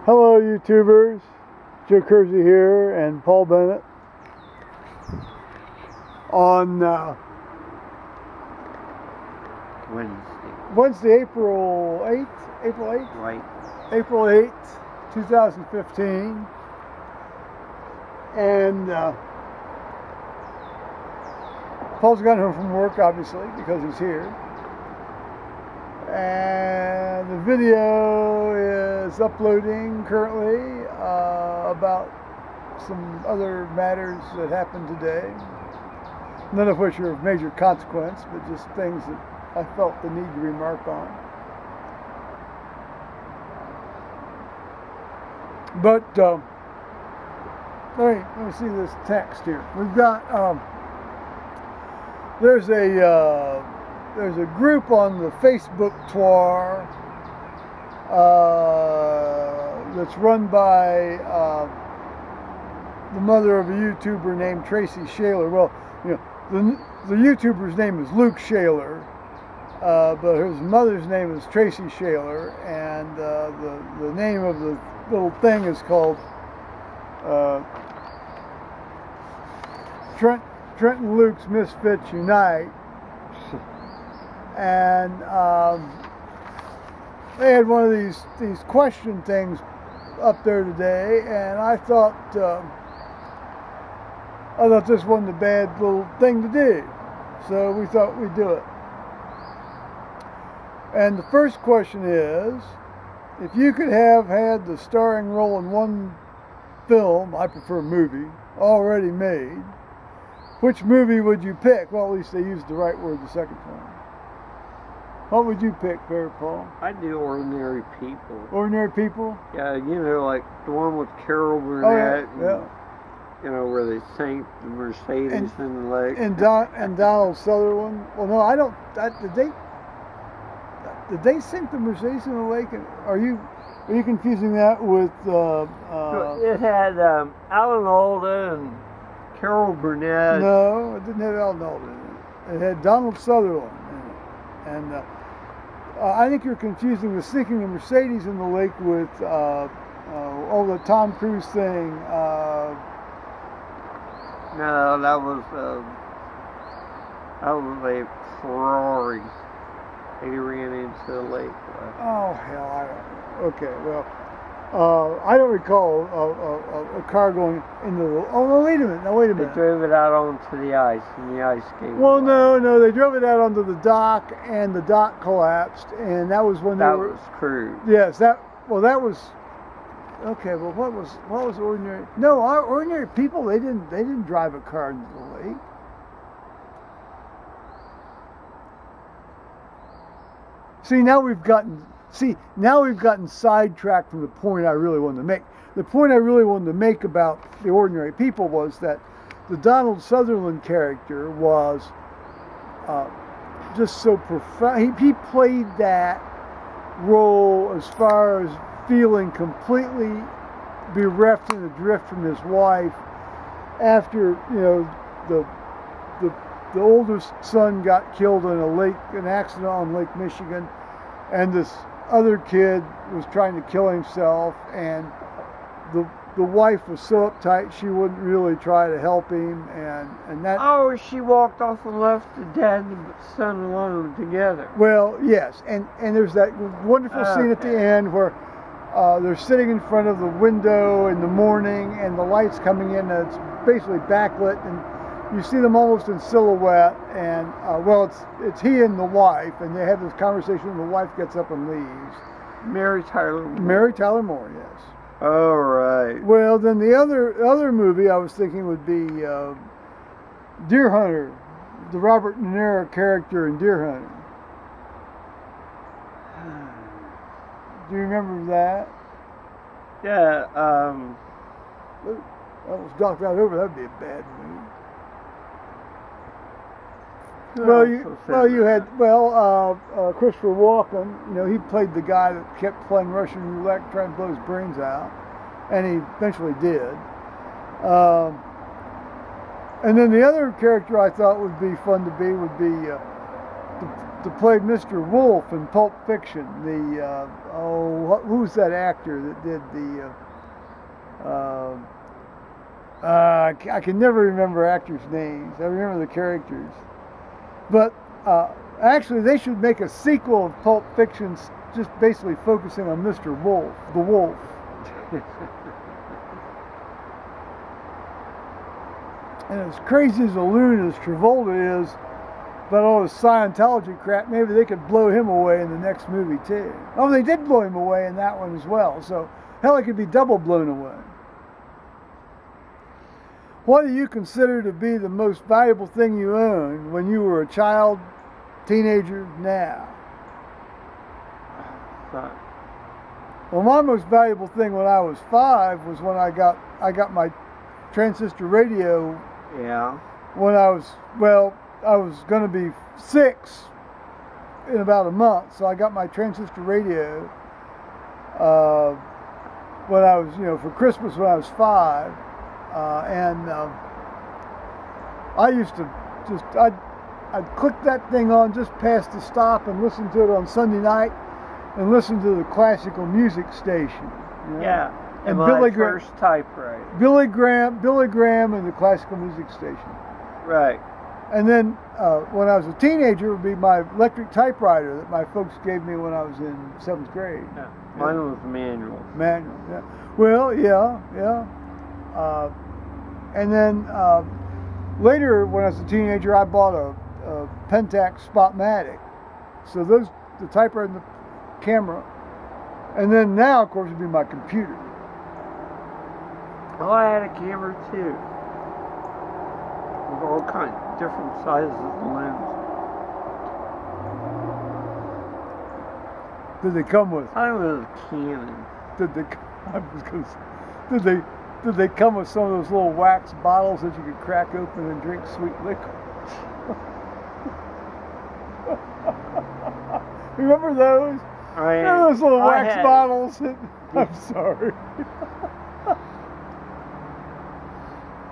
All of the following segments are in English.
Hello YouTubers, Joe Kersey here and Paul Bennett on Wednesday, April 8th? Right. April 8th, 2015. And Paul's gotten home from work, obviously, because he's here. And the video is uploading currently about some other matters that happened today. None of which are of major consequence, but just things that I felt the need to remark on. But let me see this text here. We've got there's a group on the Facebook tour that's run by the mother of a YouTuber named Tracy Shayler. Well, you know, the YouTuber's name is Luke Shayler, but his mother's name is Tracy Shayler, and the name of the little thing is called TrentandLuke's Misfits Unite. And they had one of these question things up there today, and I thought this wasn't a bad little thing to do, so we thought we'd do it. And the first question is, if you could have had the starring role in one film, I prefer movie, already made, which movie would you pick? Well, at least they used the right word the second time. What would you pick there, Paul? I'd do Ordinary People. Ordinary People? Yeah, you know, like the one with Carol Burnett. Oh, yeah. You know, where they sank the Mercedes in the lake. And Donald Sutherland. Well, no, I don't. Did they sink the Mercedes in the lake? Are you confusing that with? It had Alan Alda and Carol Burnett. No, it didn't have Alan Alda in it. It had Donald Sutherland in it, and I think you're confusing the sinking the Mercedes in the lake with the Tom Cruise thing. No, that was a Ferrari. He ran into the lake. Oh hell! I don't know. Okay, well, I don't recall a car going into the. Oh no! Wait a minute! They drove it out onto the ice, and the ice came. Well, no, they drove it out onto the dock, and the dock collapsed, and that was when that was crude. Yes, that was. Okay, well, what was Ordinary? No, our Ordinary People. They didn't drive a car into the lake. Now we've gotten sidetracked from the point I really wanted to make. The point I really wanted to make about the Ordinary People was that the Donald Sutherland character was just so profound. He played that role as far as feeling completely bereft and adrift from his wife after, you know, the oldest son got killed in an accident on Lake Michigan, and this other kid was trying to kill himself, and the wife was so uptight she wouldn't really try to help him, and that. Oh, she walked off and left the dad and son alone together. Well, yes, and there's that wonderful scene at the end where they're sitting in front of the window in the morning, and the light's coming in, and it's basically backlit, and you see them almost in silhouette, and it's he and the wife, and they have this conversation, and the wife gets up and leaves. Mary Tyler Moore, yes. All right. Well, then the other movie I was thinking would be Deer Hunter, the Robert De Niro character in Deer Hunter. Do you remember that? Yeah. That was knocked right over. That'd be a bad movie. You had Christopher Walken. You know, he played the guy that kept playing Russian roulette, trying to blow his brains out, and he eventually did. And then the other character I thought would be fun to be would be to play Mr. Wolf in Pulp Fiction. The who's that actor that did the? I can never remember actors' names. I remember the characters. But actually, they should make a sequel of Pulp Fiction, just basically focusing on Mr. Wolf, the Wolf. And as crazy as a loon as Travolta is, but all this Scientology crap, maybe they could blow him away in the next movie too. Oh, they did blow him away in that one as well. So hell, it could be double blown away. What do you consider to be the most valuable thing you owned when you were a child, teenager, now? Well, my most valuable thing when I was 5 was when I got my transistor radio. Yeah. When I was going to be 6 in about a month, so I got my transistor radio when I was, for Christmas when I was 5, and I used to I'd click that thing on just past the stop and listen to it on Sunday night, and listen to the classical music station. Yeah. And my first typewriter. Billy Graham and the classical music station. Right. And then when I was a teenager, it would be my electric typewriter that my folks gave me when I was in 7th grade. Yeah. Mine was manual. Manual, yeah. Well, yeah. And then later, when I was a teenager, I bought a Pentax Spotmatic. So the typewriter and the camera. And then now, of course, would be my computer. Oh, I had a camera too. With all kinds, different sizes of lenses. Did they come with? I was Canon. Did they come with some of those little wax bottles that you could crack open and drink sweet liquor? Remember those? Those little wax bottles. I'm sorry.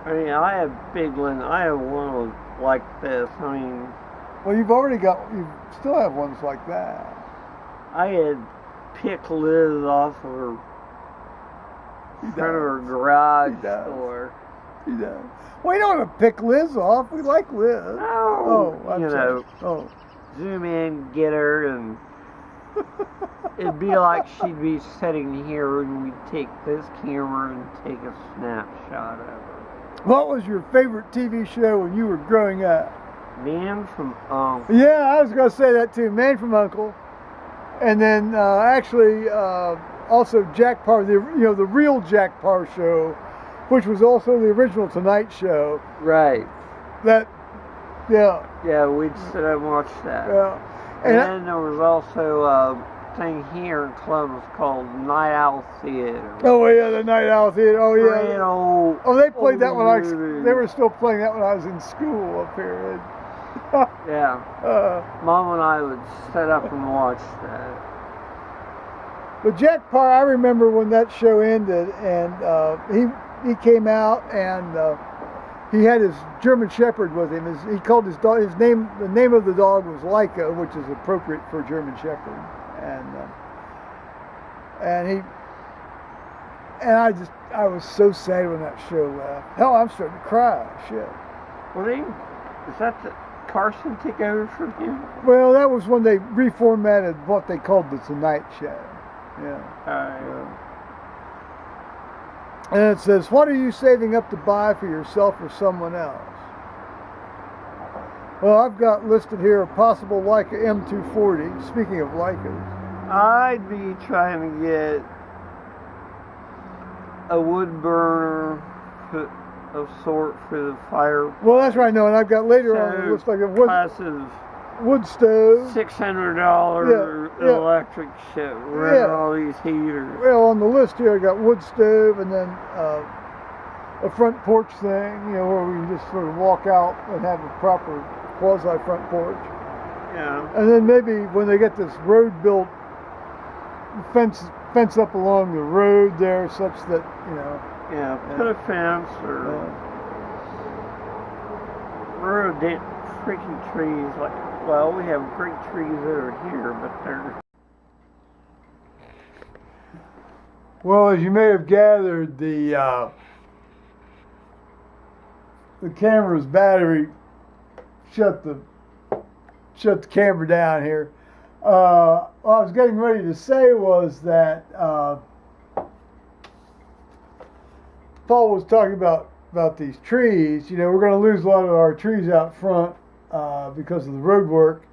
I have big lens. I have one like this. Well, you still have ones like that. I had picked lids off of front of her garage door. He does. Well, you don't want to pick Liz off. We like Liz. Oh, I'm sorry. Zoom in, get her, and it'd be like she'd be sitting here, and we'd take this camera and take a snapshot of her. What was your favorite TV show when you were growing up? Man from Uncle. Yeah, I was going to say that too. Man from Uncle, and then also Jack Parr, the real Jack Parr show, which was also the original Tonight Show. Right. Yeah, we'd sit and watch that. Yeah. And then there was also a thing here in Columbus called Night Owl Theater. Oh yeah, the Night Owl Theater. Oh yeah. They played that when they were still playing that when I was in school up here. Yeah. Mom and I would sit up and watch that. But Jack Parr, I remember when that show ended, and he came out and he had his German Shepherd with him. He called his dog. The name of the dog was Leica, which is appropriate for a German Shepherd. And I was so sad when that show left. Hell, I'm starting to cry. Shit. Well, is that the Carson took over from him? Well, that was when they reformatted what they called the Tonight Show. Yeah. And it says, what are you saving up to buy for yourself or someone else? Well, I've got listed here a possible Leica M240. Speaking of Leicas. I'd be trying to get a wood burner of sort for the fire. Well, that's right. No, and I've got later on the list like a wood stove. $600 electric shit. Running all these heaters. Well, on the list here, I got wood stove, and then a front porch thing, where we can just sort of walk out and have a proper quasi front porch. Yeah. And then maybe when they get this road built, fence up along the road there, such that Yeah, put a fence or freaking trees like Well, we have great trees over here, but they're... Well, as you may have gathered, the camera's battery shut the camera down here. What I was getting ready to say was that Paul was talking about these trees. You know, we're going to lose a lot of our trees out front because of the road work.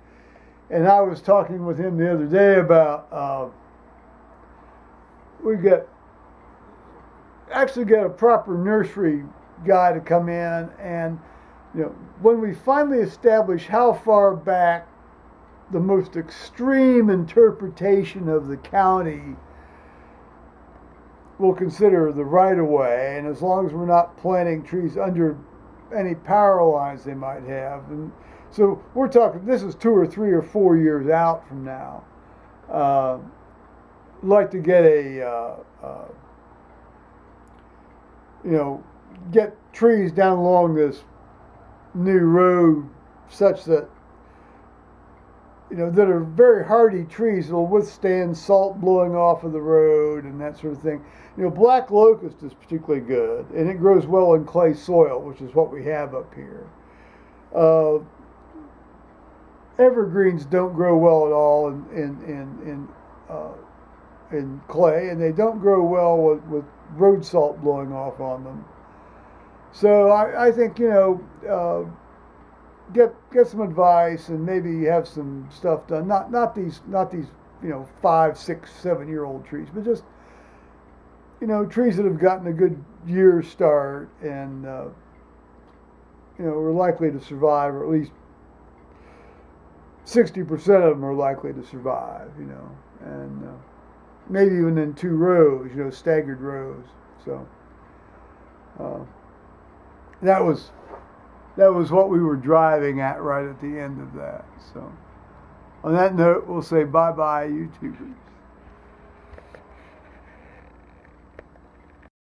And I was talking with him the other day about we actually got a proper nursery guy to come in, and you know, when we finally establish how far back the most extreme interpretation of the county we'll consider the right of way, and as long as we're not planting trees under any power lines they might have. And so we're talking, this is 2 or 3 or 4 years out from now. Like to get get trees down along this new road such that, that are very hardy trees that will withstand salt blowing off of the road and that sort of thing. Black locust is particularly good, and it grows well in clay soil, which is what we have up here. Evergreens don't grow well at all in clay, and they don't grow well with road salt blowing off on them. So I think get some advice and maybe have some stuff done. Not these 5, 6, 7-year-old trees, but just trees that have gotten a good year start and are likely to survive, or at least 60% of them are likely to survive. And maybe even in 2 rows, staggered rows. So that was what we were driving at right at the end of that. So on that note, we'll say bye-bye, YouTubers.